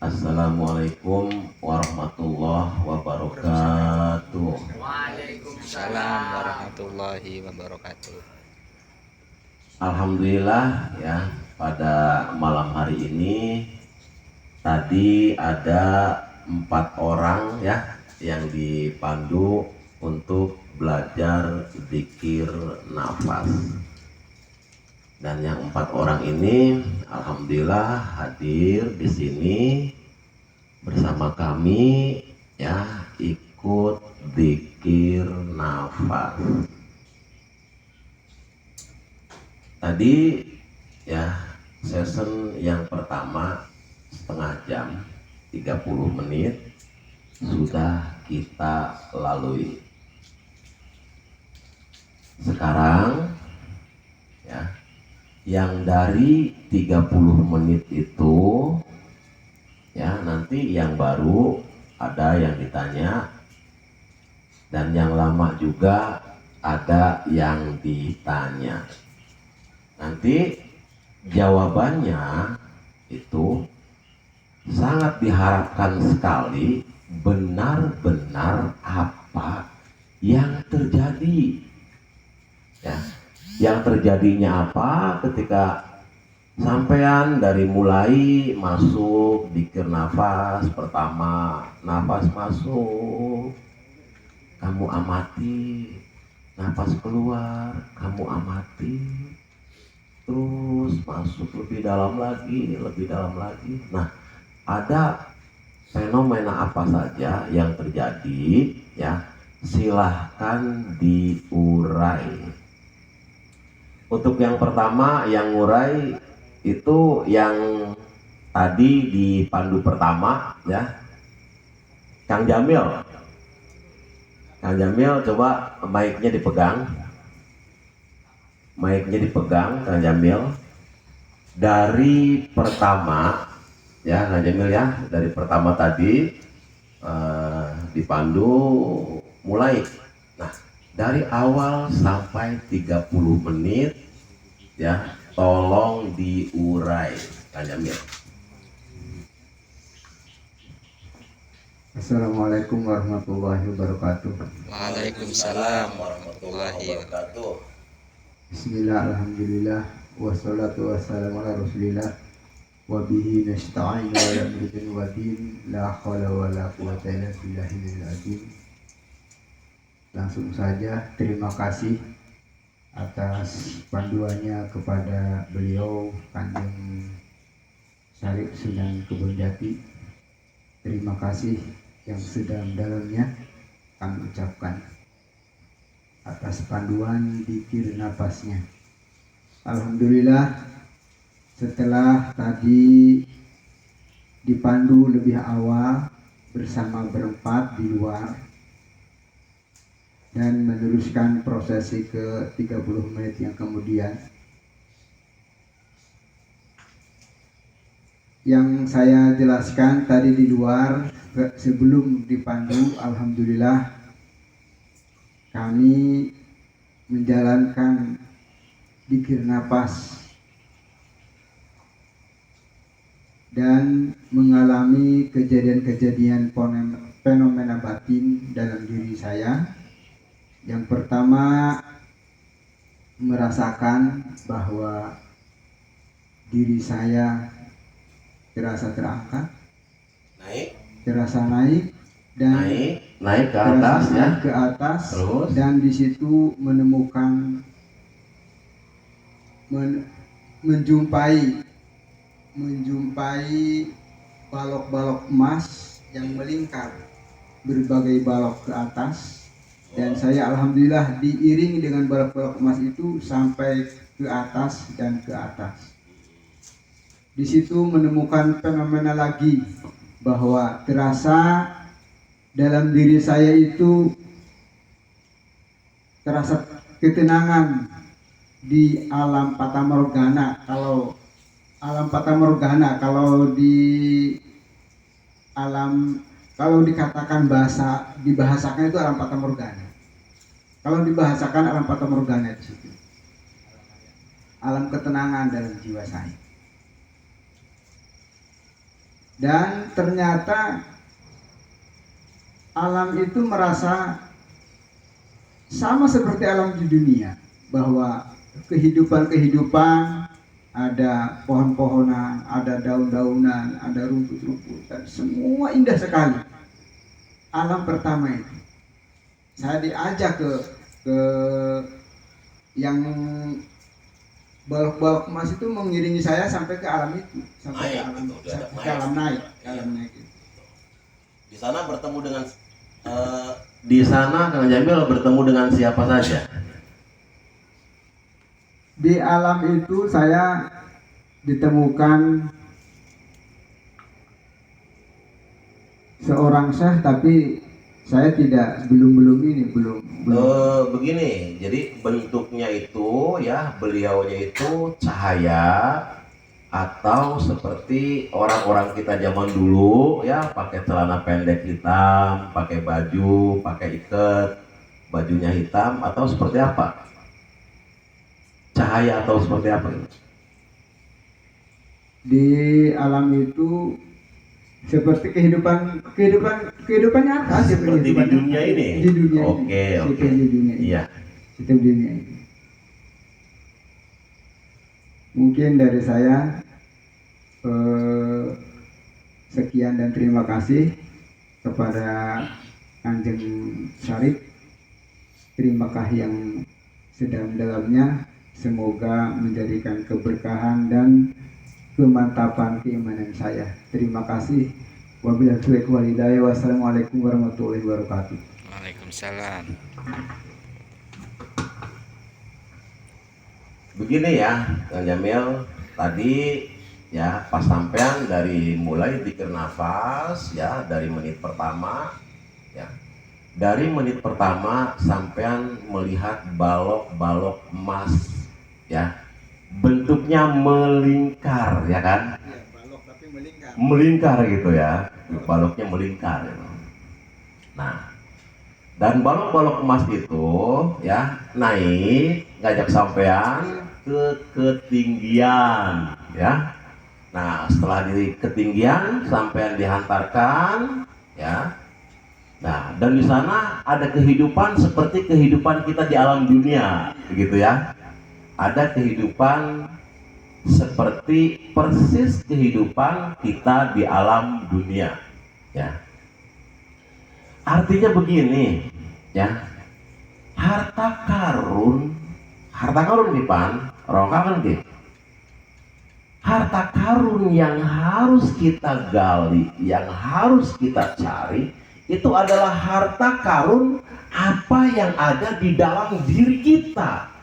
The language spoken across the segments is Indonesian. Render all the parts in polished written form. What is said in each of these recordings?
Assalamualaikum warahmatullahi wabarakatuh. Waalaikumsalam warahmatullahi wabarakatuh. Alhamdulillah ya, pada malam hari ini tadi ada 4 orang ya yang dipandu untuk belajar zikir nafas. Dan yang 4 orang ini alhamdulillah hadir di sini bersama kami ya, ikut zikir nafas. Tadi ya, session yang pertama setengah jam 30 menit sudah kita lalui. Sekarang ya, yang dari 30 menit itu ya, nanti yang baru ada yang ditanya, dan yang lama juga ada yang ditanya. Nanti jawabannya itu sangat diharapkan sekali benar-benar apa yang terjadi ya. Yang terjadinya apa ketika sampean dari mulai masuk zikir nafas pertama, nafas masuk kamu amati, nafas keluar kamu amati, terus masuk lebih dalam lagi, lebih dalam lagi. Nah, ada fenomena apa saja yang terjadi ya, silahkan diurai. Untuk yang pertama, yang ngurai itu yang tadi di pandu pertama ya, Kang Jamil. Kang Jamil, coba mic-nya dipegang. Mic-nya dipegang, Kang Jamil. Dari pertama ya, Kang Jamil ya, dari pertama tadi dipandu mulai. Nah, dari awal sampai 30 menit ya, tolong diurai, Kang Jamil. Assalamualaikum warahmatullahi wabarakatuh. Waalaikumsalam warahmatullahi wabarakatuh. Bismillah, alhamdulillah, wassalatu wassalamu ala rasulillah, wabihi nasta'in wa ala amrin wa din, la hawla wa la quwata illa billahil azim. Langsung saja, terima kasih atas panduannya kepada beliau Kanjeng Syarif Sunan Kebon Jati. Terima kasih yang sedalam-dalamnya kami ucapkan atas panduan zikir nafasnya. Alhamdulillah, setelah tadi dipandu lebih awal bersama berempat di luar dan meneruskan prosesi ke 30 menit yang kemudian, yang saya jelaskan tadi di luar sebelum dipandu, alhamdulillah kami menjalankan zikir nafas dan mengalami kejadian-kejadian fenomena batin dalam diri saya. Yang pertama, merasakan bahwa diri saya terasa terangkat, terasa naik dan naik ke atas ya, ke atas. terus Dan di situ menemukan menjumpai balok-balok emas yang melingkar, berbagai balok ke atas, dan saya alhamdulillah diiringi dengan balok-balok emas itu sampai ke atas dan ke atas. Di situ menemukan fenomena lagi bahwa terasa dalam diri saya itu terasa ketenangan di alam fatamorgana. Kalau alam fatamorgana, kalau dikatakan dibahasakan itu alam fatamorgana. Kalau dibahasakan alam fatamorgana di situ, alam ketenangan dalam jiwa saya. Dan ternyata alam itu merasa sama seperti alam di dunia, bahwa kehidupan-kehidupan, ada pohon-pohonan, ada daun-daunan, ada rumput-rumput, dan semua indah sekali. Alam pertama itu. Saya diajak ke yang balok-balok emas itu mengiringi saya sampai ke alam itu, sampai ke alam naik, itu. Di sana bertemu dengan di sana Kang Jamil bertemu dengan siapa saja? Di alam itu saya ditemukan seorang syekh, tapi saya belum Begini, jadi bentuknya itu ya, beliaunya itu cahaya atau seperti orang-orang kita zaman dulu ya, pakai celana pendek hitam, pakai baju, pakai ikat, bajunya hitam, atau seperti apa? Cahaya atau seperti apa? Di alam itu seperti kehidupan nyata, seperti di dunia ini. Di dunia oke. Di dunia ini. Iya. Sistem dunia ini. Mungkin dari saya sekian dan terima kasih kepada Kanjeng Syarif. Terima kasih yang sedalam-dalamnya. Semoga menjadikan keberkahan dan kemantapan keimanan saya. Terima kasih. Wabillahi taufiq wal hidayah. Wassalamualaikum warahmatullahi wabarakatuh. Waalaikumsalam. Begini ya, Kang Jamil, tadi ya pas sampean dari mulai dikir nafas ya, dari menit pertama ya. Dari menit pertama sampean melihat balok-balok emas ya. Bentuknya melingkar ya kan? Ya, balok tapi melingkar. Melingkar gitu ya, baloknya melingkar. Nah, dan balok-balok emas itu ya naik ngajak sampean ke ketinggian ya. Nah, setelah di ketinggian sampean dihantarkan ya. Nah, dan di sana ada kehidupan seperti kehidupan kita di alam dunia, begitu ya. Ada kehidupan seperti persis kehidupan kita di alam dunia ya. Artinya begini ya, harta karun nih Pan rokakan gitu. Harta karun yang harus kita gali, yang harus kita cari, itu adalah harta karun apa yang ada di dalam diri kita.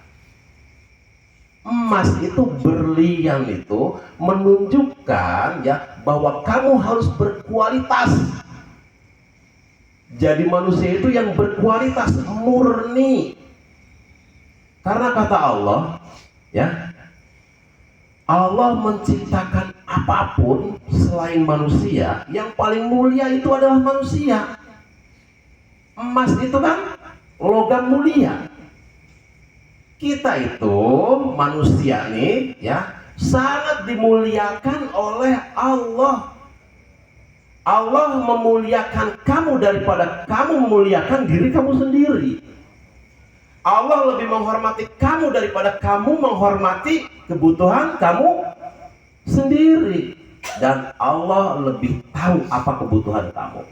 Emas itu, berlian itu menunjukkan ya bahwa kamu harus berkualitas. Jadi manusia itu yang berkualitas, murni. Karena kata Allah ya, Allah menciptakan apapun selain manusia, yang paling mulia itu adalah manusia. Emas itu kan logam mulia. Kita itu manusia nih ya, sangat dimuliakan oleh Allah. Allah memuliakan kamu daripada kamu memuliakan diri kamu sendiri. Allah lebih menghormati kamu daripada kamu menghormati kebutuhan kamu sendiri. Dan Allah lebih tahu apa kebutuhan kamu.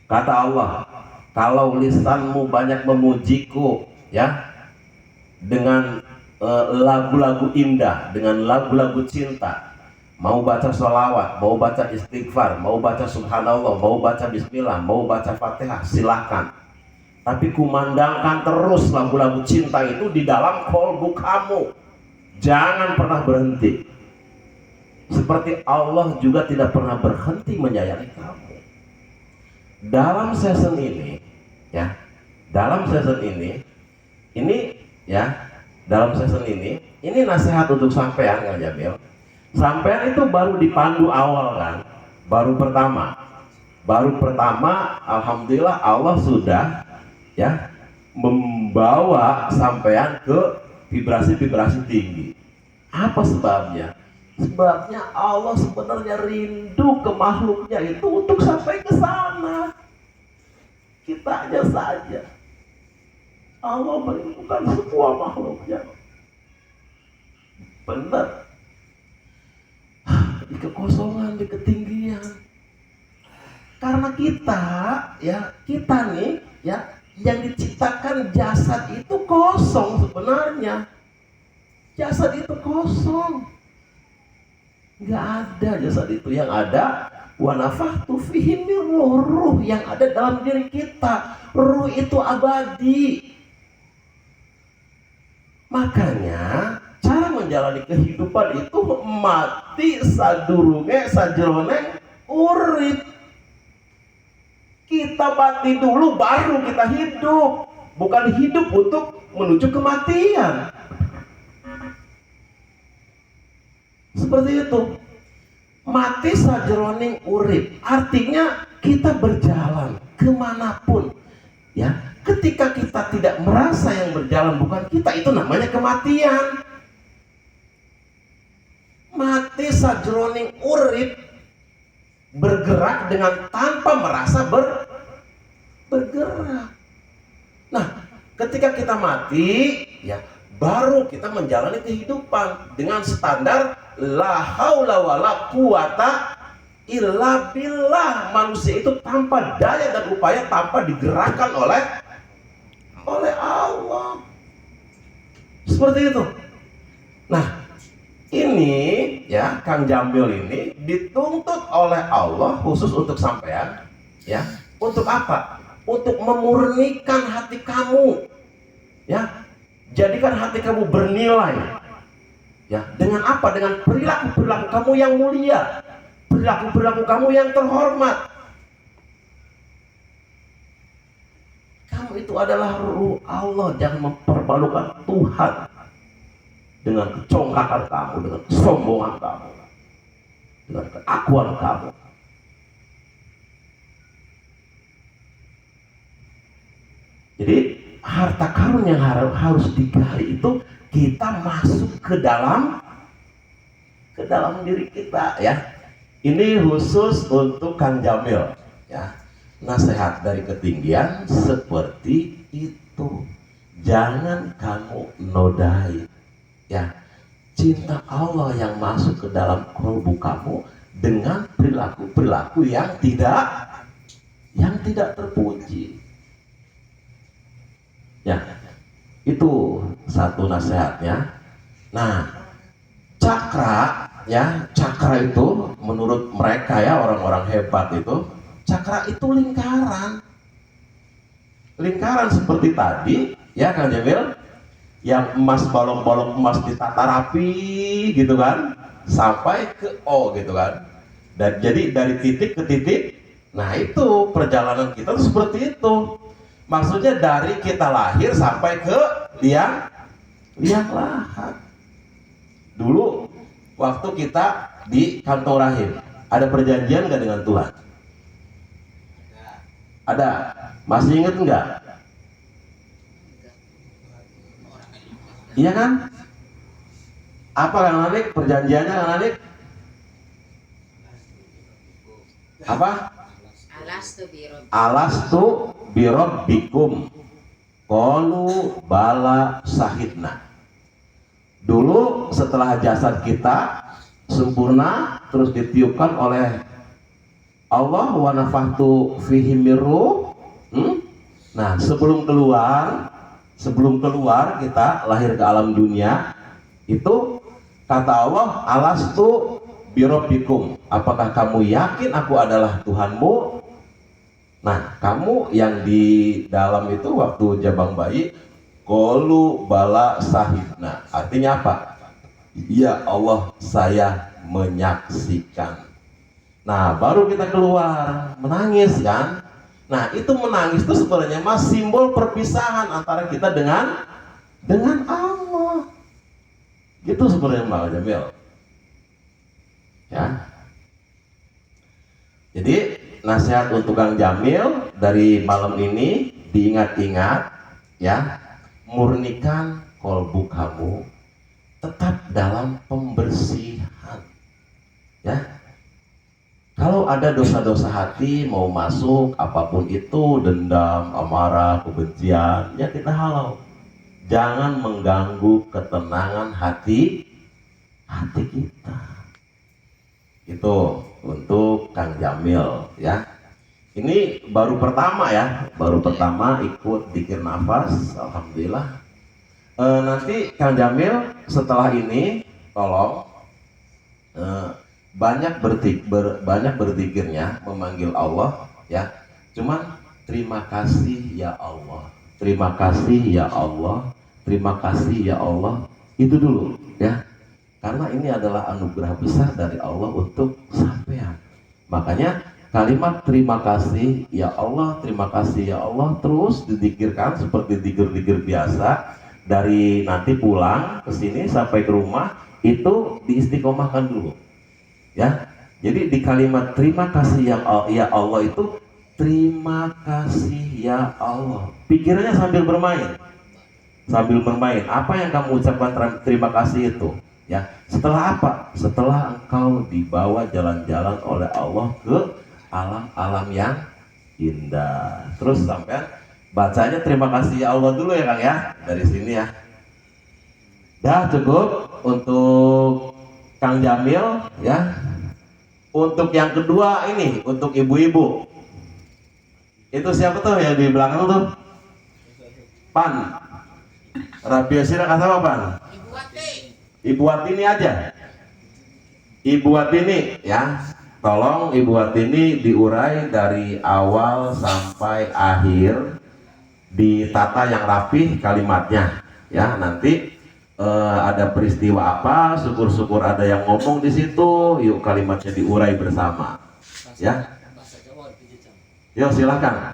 Kata Allah, kalau lisanmu banyak memujiku ya, dengan lagu-lagu indah, dengan lagu-lagu cinta, mau baca sholawat, mau baca istighfar, mau baca subhanallah, mau baca bismillah, mau baca fatihah, silahkan. Tapi kumandangkan terus lagu-lagu cinta itu di dalam kolbu kamu. Jangan pernah berhenti. Seperti Allah juga tidak pernah berhenti menyayangi kamu. Dalam season ini ya, dalam season ini ya, dalam season ini nasihat untuk sampean Kang Jamil. Sampean itu baru dipandu awal kan, baru pertama alhamdulillah Allah sudah ya membawa sampean ke vibrasi-vibrasi tinggi. Apa sebabnya? Sebabnya Allah sebenarnya rindu ke makhluknya itu untuk sampai ke sana. Kitanya saja. Allah merindukan semua makhluknya. Benar. Di kekosongan, di ketinggian. Karena kita nih, yang diciptakan jasad itu kosong sebenarnya. Jasad itu kosong. Nggak ada jasad itu. Yang ada wa nafakhtu fihi min ruh yang ada dalam diri kita. Ruh itu abadi. Makanya cara menjalani kehidupan itu mati sadurunge sajroning urip. Kita mati dulu baru kita hidup. Bukan hidup untuk menuju kematian. Seperti itu. Mati sajroning urip. Artinya kita berjalan kemanapun. Ya, ketika kita tidak merasa yang berjalan bukan kita, itu namanya kematian. Mati sajroning urip, bergerak dengan tanpa merasa bergerak. Nah, ketika kita mati, baru kita menjalani kehidupan dengan standar la haula wala quwata illa billah. Manusia itu tanpa daya dan upaya, tanpa digerakkan oleh Allah. Seperti itu. Nah, ini Kang Jamil ini dituntut oleh Allah khusus untuk sampean, untuk apa? Untuk memurnikan hati kamu, jadikan hati kamu bernilai, dengan apa? Dengan perilaku kamu yang mulia, perilaku kamu yang terhormat. Kamu itu adalah ruh Allah. Jangan mempermalukan Tuhan dengan kecongkakan kamu, dengan kesombongan kamu, dengan keakuan kamu. Jadi harta karun yang harus digali itu kita masuk ke dalam diri kita, Ini khusus untuk Kang Jamil, Nasihat dari ketinggian seperti itu. Jangan kamu nodai, cinta Allah yang masuk ke dalam kalbu kamu dengan perilaku yang tidak terpuji. Itu satu nasihatnya. Nah, cakra itu menurut mereka orang-orang hebat itu, cakra itu lingkaran seperti tadi Kang Jamil, yang emas, bolong-bolong emas ditata rapi gitu kan, sampai ke O gitu kan. Dan jadi dari titik ke titik. Nah, itu perjalanan kita tuh seperti itu. Maksudnya dari kita lahir sampai ke liang lahat. Dulu waktu kita di kantong rahim, ada perjanjian nggak dengan Tuhan? Ada. Masih inget nggak? Iya kan? Apa Kang Nanik perjanjiannya, Kang Nanik? Apa? Alastu birabbikum qalu bala sahidna. Dulu setelah jasad kita sempurna terus ditiupkan oleh Allah wa nafakhtu fihi mir ruh. Nah, sebelum keluar kita lahir ke alam dunia, itu kata Allah, alastu birabbikum, apakah kamu yakin aku adalah Tuhanmu? Nah, kamu yang di dalam itu waktu jabang bayi, qalu bala sahidna, artinya apa? Ya Allah, saya menyaksikan. Nah, baru kita keluar menangis kan. Nah, itu menangis itu sebenarnya simbol perpisahan antara kita dengan Allah. Gitu sebenarnya Mbak Jamil. Jadi nasihat untuk Kang Jamil dari malam ini, diingat-ingat murnikan kolbu kamu tetap dalam pembersihan. Ya, kalau ada dosa-dosa hati mau masuk, apapun itu, dendam, amarah, kebencian, ya kita halau. Jangan mengganggu ketenangan hati kita. Itu untuk Kang Jamil ya. Ini baru pertama ya, baru pertama ikut dzikir nafas, alhamdulillah. Nanti Kang Jamil setelah ini tolong banyak berzikirnya, memanggil Allah ya. Cuman terima kasih ya Allah, terima kasih ya Allah, terima kasih ya Allah, itu dulu ya. Karena ini adalah anugerah besar dari Allah untuk sampean. Makanya kalimat terima kasih ya Allah, terima kasih ya Allah terus didikirkan seperti dikir-dikir biasa. Dari nanti pulang ke sini sampai ke rumah itu diistiqomahkan dulu ya. Jadi di kalimat terima kasih ya Allah itu terima kasih ya Allah, pikirannya sambil bermain, apa yang kamu ucapkan terima kasih itu ya. Setelah apa? Setelah engkau dibawa jalan-jalan oleh Allah ke alam-alam yang indah. Terus sampean bacanya terima kasih ya Allah dulu ya Kang ya, dari sini ya. Dah cukup untuk Kang Jamil ya. Untuk yang kedua ini untuk ibu-ibu. Itu siapa tuh yang di belakang tuh? Pan. Rabia Sira kata apa Pan? Ibu Watini aja. Ibu Watini ya. Tolong Ibu Watini diurai dari awal sampai akhir, ditata yang rapih kalimatnya ya. Nanti ada peristiwa apa, syukur-syukur ada yang ngomong di situ, yuk kalimatnya diurai bersama ya. Yuk silakan.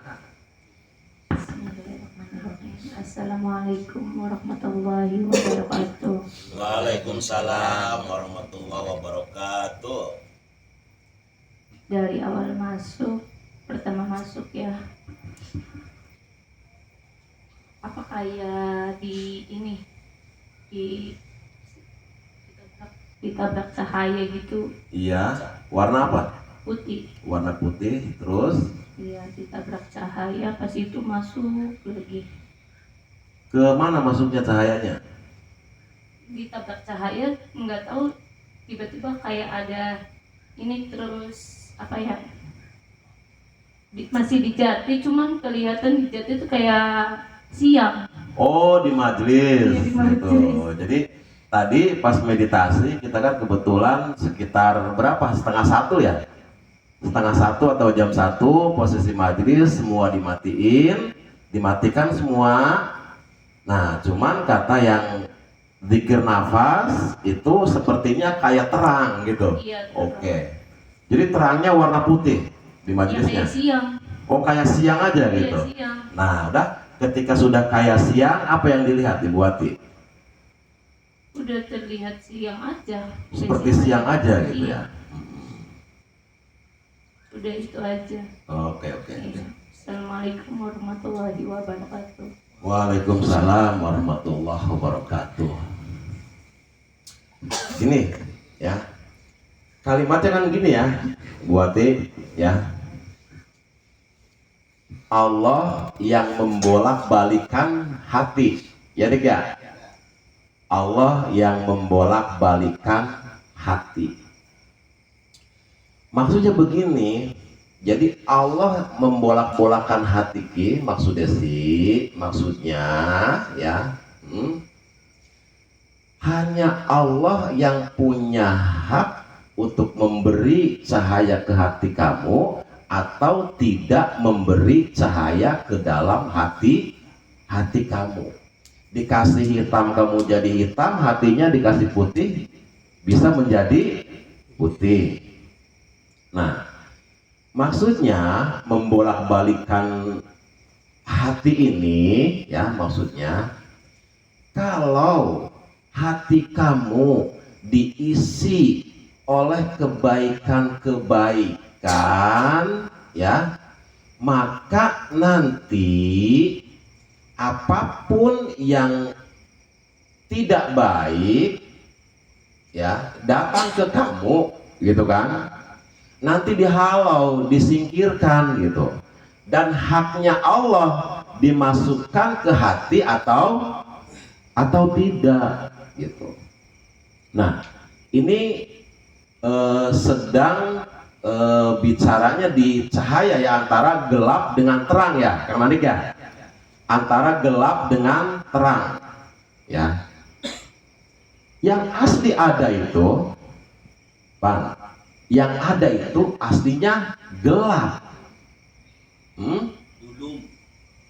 Assalamualaikum warahmatullahi wabarakatuh. Waalaikumsalam warahmatullahi wabarakatuh. Dari awal masuk, pertama masuk ya, apa kayak di ini ditabrak cahaya gitu. Iya, warna apa? Putih. Warna putih, terus Iya, ditabrak cahaya, pas itu masuk lagi. ke mana masuknya cahayanya? Ditabrak cahaya, nggak tahu, tiba-tiba kayak ada ini, terus apa ya, masih di Jati, cuman kelihatan di Jati itu kayak siang. Oh, di majelis. Iya, di majelis. Gitu. Jadi tadi pas meditasi kita kan kebetulan sekitar berapa? Setengah satu ya? Setengah satu atau jam 1 posisi majelis semua dimatikan semua. Nah, cuman kata yang zikir nafas itu sepertinya kayak terang gitu. Iya, terang. Oke. Jadi terangnya warna putih di Ya, majelisnya. kayak siang. Oh, kayak siang aja Iya, gitu. siang. Nah, udah ketika sudah kayak siang, apa yang dilihat Ibu Wati? Udah terlihat siang aja. Seperti siang aja gitu Iya. ya. Udah itu aja. Oke. Iya. Assalamualaikum warahmatullahi wabarakatuh. Waalaikumsalam warahmatullahi wabarakatuh. Gini ya, kalimatnya kan gini ya, Bu Wati ya. Allah yang membolak-balikan hati, ya Dik ya. Allah yang membolak-balikan hati. Maksudnya begini, jadi Allah membolak-bolakan hati ki, maksudnya ya, hanya Allah yang punya hak untuk memberi cahaya ke hati kamu atau tidak memberi cahaya ke dalam hati kamu. Dikasih hitam kamu jadi hitam, hatinya dikasih putih bisa menjadi putih. Nah, maksudnya membolak-balikan hati ini ya, maksudnya kalau hati kamu diisi oleh kebaikan ya, maka nanti apapun yang tidak baik ya datang ke kamu, gitu kan? Nanti dihalau, disingkirkan gitu. Dan haknya Allah dimasukkan ke hati atau tidak gitu. Nah, ini sedang bicaranya di cahaya ya, antara gelap dengan terang ya, Kang Manik ya. Antara gelap dengan terang ya. Yang asli ada itu, Bang, yang ada itu aslinya gelap.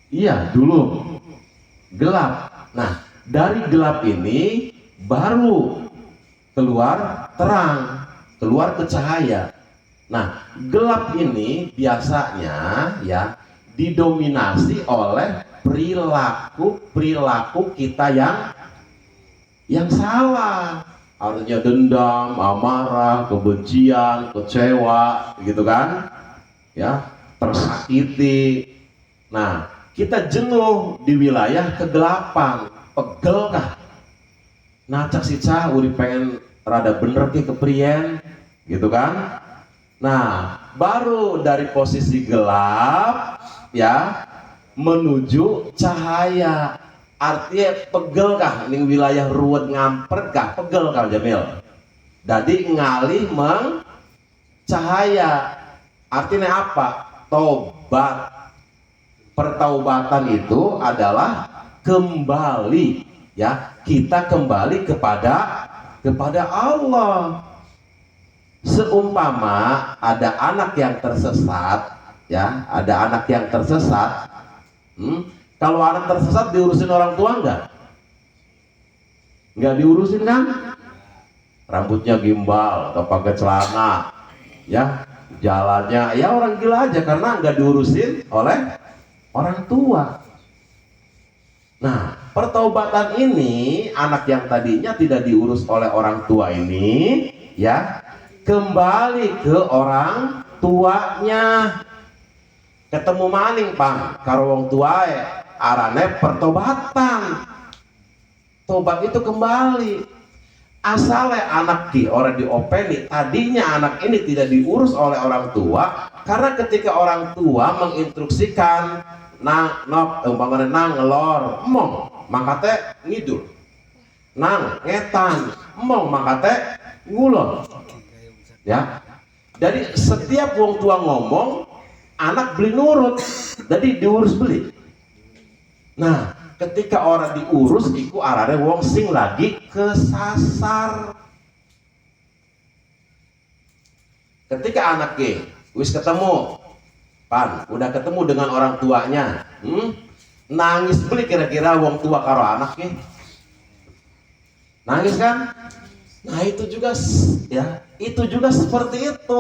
Iya, dulu gelap. Nah, dari gelap ini baru keluar terang, keluar ke cahaya. Nah, gelap ini biasanya ya didominasi oleh perilaku kita yang salah. Artinya dendam, amarah, kebencian, kecewa, gitu kan? Ya, tersakiti. Nah, kita jenuh di wilayah kegelapan, pegel kah? Nah, cak si cah urip pengen rada bener ke keprien, gitu kan? Nah, baru dari posisi gelap ya menuju cahaya. Artinya pegel kah ning wilayah ruwet ngamper kah? Pegel kah Jamil? Jadi ngalih meng cahaya. Artinya apa? Tobat. Pertaubatan itu adalah kembali ya, kita kembali kepada Allah. Seumpama ada anak yang tersesat ya, ada anak yang tersesat. Kalau anak tersesat diurusin orang tua nggak diurusin kan? Rambutnya gimbal atau pakai celana ya, jalannya ya orang gila aja karena nggak diurusin oleh orang tua. Nah, pertaubatan ini anak yang tadinya tidak diurus oleh orang tua ini ya kembali ke orang tuanya. Ketemu maning Pang karo wong tuae, arane pertobatan. Tobat itu kembali. Asale anak ki orang diopeni, tadinya anak ini tidak diurus oleh orang tua, karena ketika orang tua menginstruksikan nang nok umpamane nang ngelor emong mangkate ngidul, nang ngetan emong mangkate ngulon ya. Jadi setiap wong tua ngomong anak beli nurut, jadi diurus beli. Nah, ketika orang diurus iku arane wong sing lagi kesasar. Ketika anak ke wis ketemu Pan, udah ketemu dengan orang tuanya, nangis beli kira-kira wong tua karo anak ke? Nangis kan? Nah itu juga ya, itu juga seperti itu.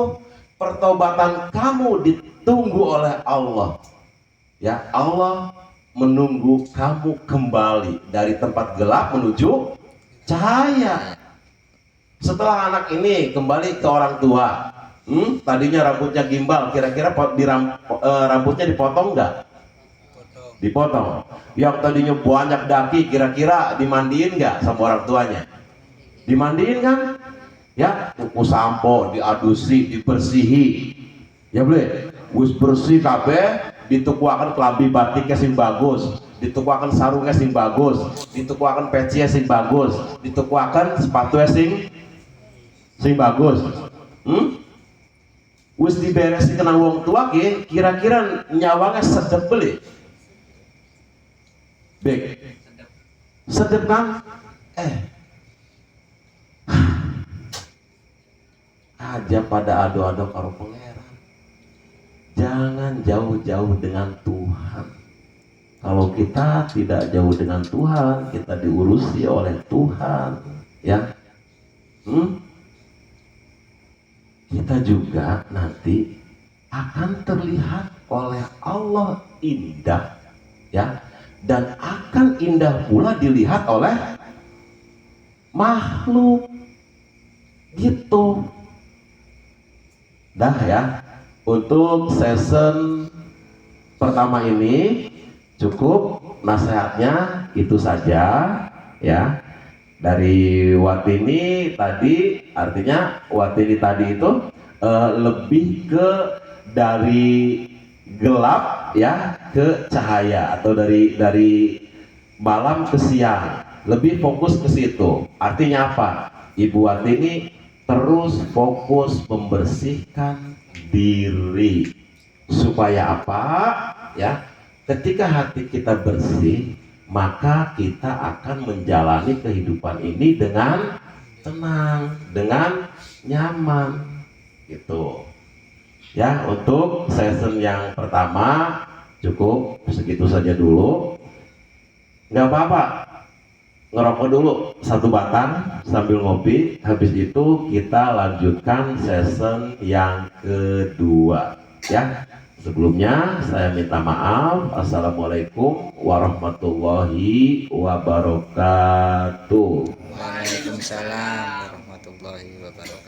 Pertobatan kamu ditunggu oleh Allah. Ya, Allah menunggu kamu kembali dari tempat gelap menuju cahaya. Setelah anak ini kembali ke orang tua, tadinya rambutnya gimbal, kira-kira rambutnya dipotong nggak? Dipotong. Yang tadinya banyak daki, kira-kira dimandiin nggak sama orang tuanya? Dimandiin kan? Ya, tuku sampo, diadusi, dibersihi. Ya boleh, wis bersih kabeh, ditukuaken kelambi batiknya sing bagus, ditukuaken sarungnya sing bagus, ditukuaken pecinya sing bagus, ditukuaken sepatunya sing bagus. Wis diberesi kena wong tua ki, kira-kira nyawanya sedep beli. Bek. Sedep kan? Aja pada ado-ado karo pangeran. Jangan jauh-jauh dengan Tuhan. Kalau kita tidak jauh dengan Tuhan, kita diurusi oleh Tuhan, ya. Kita juga nanti akan terlihat oleh Allah indah, ya, dan akan indah pula dilihat oleh makhluk, gitu. Dah ya, untuk season pertama ini cukup nasihatnya itu saja ya. Dari Watini tadi, artinya Watini tadi itu lebih ke dari gelap ya ke cahaya, atau dari malam ke siang, lebih fokus ke situ. Artinya apa? Ibu Watini terus fokus membersihkan diri supaya apa ya, ketika hati kita bersih maka kita akan menjalani kehidupan ini dengan tenang, dengan nyaman gitu ya. Untuk season yang pertama cukup segitu saja dulu, nggak apa-apa, ngerokok dulu satu batang sambil ngopi. Habis itu kita lanjutkan season yang kedua ya. Sebelumnya saya minta maaf. Assalamualaikum warahmatullahi wabarakatuh. Waalaikumsalam warahmatullahi wabarakatuh.